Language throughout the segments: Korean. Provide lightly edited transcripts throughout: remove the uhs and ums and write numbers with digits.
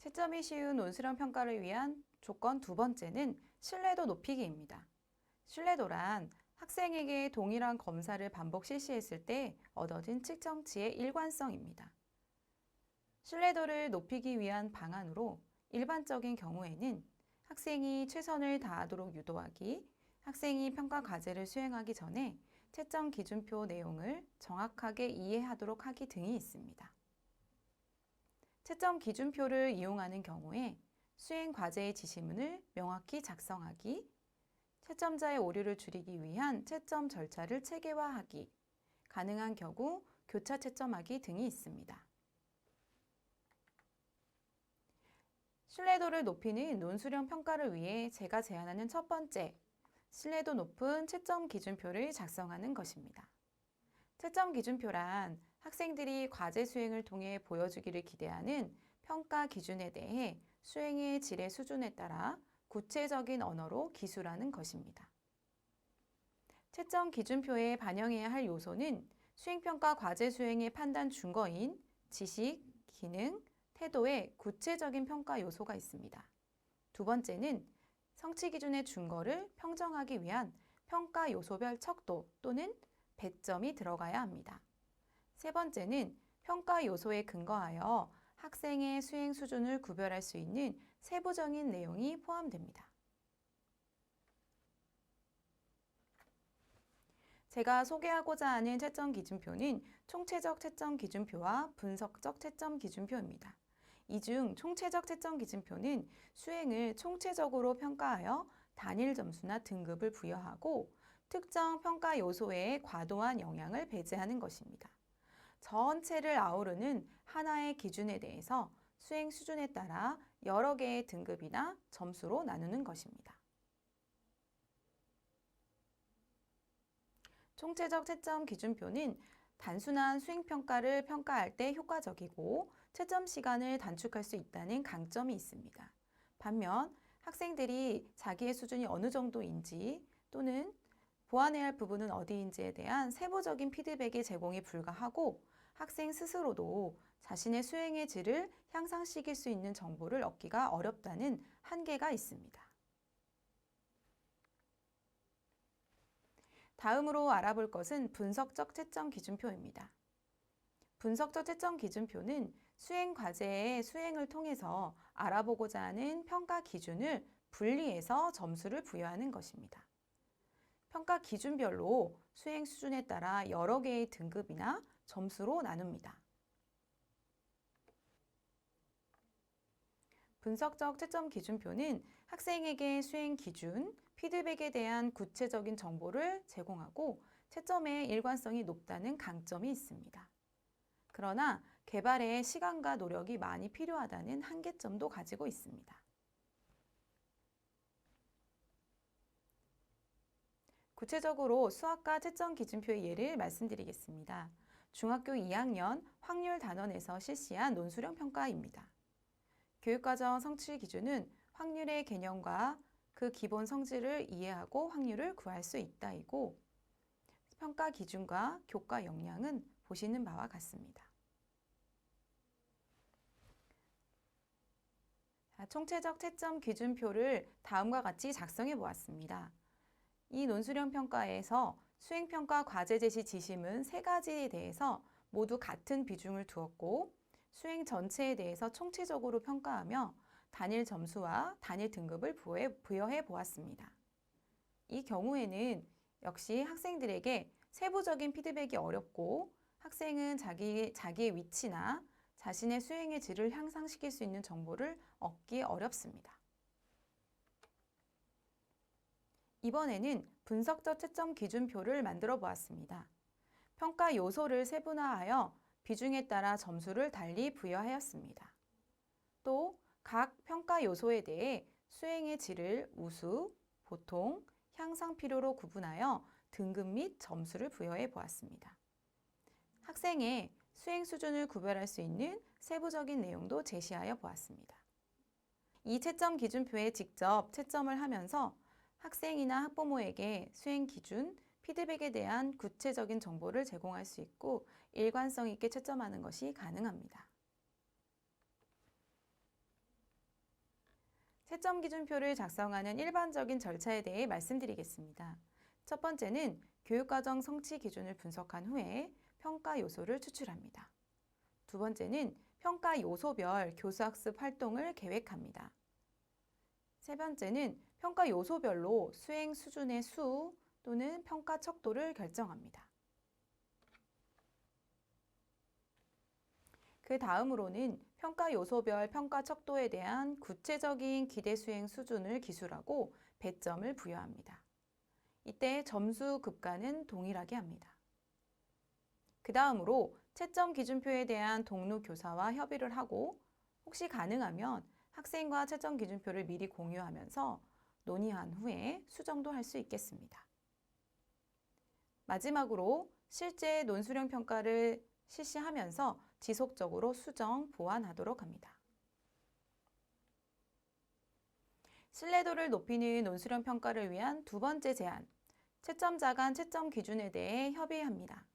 채점이 쉬운 논술형 평가를 위한 조건 두 번째는 신뢰도 높이기입니다. 신뢰도란 학생에게 동일한 검사를 반복 실시했을 때 얻어진 측정치의 일관성입니다. 신뢰도를 높이기 위한 방안으로 일반적인 경우에는 학생이 최선을 다하도록 유도하기, 학생이 평가 과제를 수행하기 전에 채점 기준표 내용을 정확하게 이해하도록 하기 등이 있습니다. 채점 기준표를 이용하는 경우에 수행 과제의 지시문을 명확히 작성하기, 채점자의 오류를 줄이기 위한 채점 절차를 체계화하기, 가능한 경우 교차 채점하기 등이 있습니다. 신뢰도를 높이는 논술형 평가를 위해 제가 제안하는 첫 번째, 신뢰도 높은 채점 기준표를 작성하는 것입니다. 채점 기준표란 학생들이 과제 수행을 통해 보여주기를 기대하는 평가 기준에 대해 수행의 질의 수준에 따라 구체적인 언어로 기술하는 것입니다. 채점 기준표에 반영해야 할 요소는 수행평가 과제 수행의 판단 준거인 지식, 기능, 태도의 구체적인 평가 요소가 있습니다. 두 번째는 성취 기준의 준거를 평정하기 위한 평가 요소별 척도 또는 배점이 들어가야 합니다. 세 번째는 평가 요소에 근거하여 학생의 수행 수준을 구별할 수 있는 세부적인 내용이 포함됩니다. 제가 소개하고자 하는 채점 기준표는 총체적 채점 기준표와 분석적 채점 기준표입니다. 이 중 총체적 채점 기준표는 수행을 총체적으로 평가하여 단일 점수나 등급을 부여하고 특정 평가 요소에 과도한 영향을 배제하는 것입니다. 전체를 아우르는 하나의 기준에 대해서 수행 수준에 따라 여러 개의 등급이나 점수로 나누는 것입니다. 총체적 채점 기준표는 단순한 수행평가를 평가할 때 효과적이고 채점 시간을 단축할 수 있다는 강점이 있습니다. 반면 학생들이 자기의 수준이 어느 정도인지 또는 보완해야 할 부분은 어디인지에 대한 세부적인 피드백의 제공이 불가하고 학생 스스로도 자신의 수행의 질을 향상시킬 수 있는 정보를 얻기가 어렵다는 한계가 있습니다. 다음으로 알아볼 것은 분석적 채점 기준표입니다. 분석적 채점 기준표는 수행 과제의 수행을 통해서 알아보고자 하는 평가 기준을 분리해서 점수를 부여하는 것입니다. 평가 기준별로 수행 수준에 따라 여러 개의 등급이나 점수로 나눕니다. 분석적 채점 기준표는 학생에게 수행 기준, 피드백에 대한 구체적인 정보를 제공하고 채점의 일관성이 높다는 강점이 있습니다. 그러나 개발에 시간과 노력이 많이 필요하다는 한계점도 가지고 있습니다. 구체적으로 수학과 채점 기준표의 예를 말씀드리겠습니다. 중학교 2학년 확률 단원에서 실시한 논술형 평가입니다. 교육과정 성취 기준은 확률의 개념과 그 기본 성질을 이해하고 확률을 구할 수 있다이고 평가 기준과 교과 역량은 보시는 바와 같습니다. 총체적 채점 기준표를 다음과 같이 작성해 보았습니다. 이 논술형 평가에서 수행평가 과제 제시 지시문 3가지에 대해서 모두 같은 비중을 두었고 수행 전체에 대해서 총체적으로 평가하며 단일 점수와 단일 등급을 부여해 보았습니다. 이 경우에는 역시 학생들에게 세부적인 피드백이 어렵고 학생은 자기의 위치나 자신의 수행의 질을 향상시킬 수 있는 정보를 얻기 어렵습니다. 이번에는 분석적 채점 기준표를 만들어 보았습니다. 평가 요소를 세분화하여 비중에 따라 점수를 달리 부여하였습니다. 또 각 평가 요소에 대해 수행의 질을 우수, 보통, 향상 필요로 구분하여 등급 및 점수를 부여해 보았습니다. 학생의 수행 수준을 구별할 수 있는 세부적인 내용도 제시하여 보았습니다. 이 채점 기준표에 직접 채점을 하면서 학생이나 학부모에게 수행 기준, 피드백에 대한 구체적인 정보를 제공할 수 있고 일관성 있게 채점하는 것이 가능합니다. 채점 기준표를 작성하는 일반적인 절차에 대해 말씀드리겠습니다. 첫 번째는 교육과정 성취 기준을 분석한 후에 평가 요소를 추출합니다. 두 번째는 평가 요소별 교수학습 활동을 계획합니다. 세 번째는 평가 요소별로 수행 수준의 수 또는 평가 척도를 결정합니다. 그 다음으로는 평가 요소별 평가 척도에 대한 구체적인 기대 수행 수준을 기술하고 배점을 부여합니다. 이때 점수 급과는 동일하게 합니다. 그 다음으로 채점 기준표에 대한 동료 교사와 협의를 하고 혹시 가능하면 학생과 채점 기준표를 미리 공유하면서 논의한 후에 수정도 할 수 있겠습니다. 마지막으로 실제 논술형 평가를 실시하면서 지속적으로 수정, 보완하도록 합니다. 신뢰도를 높이는 논술형 평가를 위한 두 번째 제안, 채점자 간 채점 기준에 대해 협의합니다.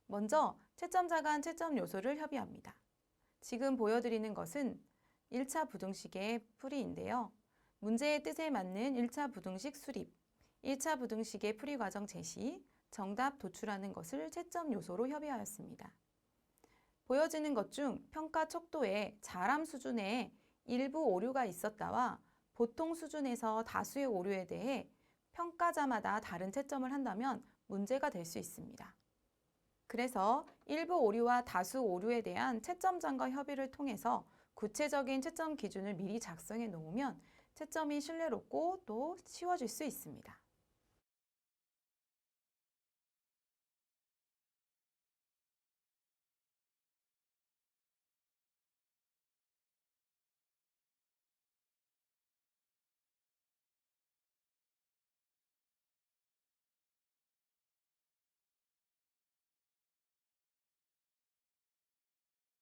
먼저 채점자 간 채점 요소를 협의합니다. 지금 보여드리는 것은 1차 부등식의 풀이인데요. 문제의 뜻에 맞는 1차 부등식 수립, 1차 부등식의 풀이 과정 제시, 정답 도출하는 것을 채점 요소로 협의하였습니다. 보여지는 것 중 평가 척도에 잘함 수준에 일부 오류가 있었다와 보통 수준에서 다수의 오류에 대해 평가자마다 다른 채점을 한다면 문제가 될 수 있습니다. 그래서 일부 오류와 다수 오류에 대한 채점장과 협의를 통해서 구체적인 채점 기준을 미리 작성해 놓으면 채점이 신뢰롭고 또 쉬워질 수 있습니다.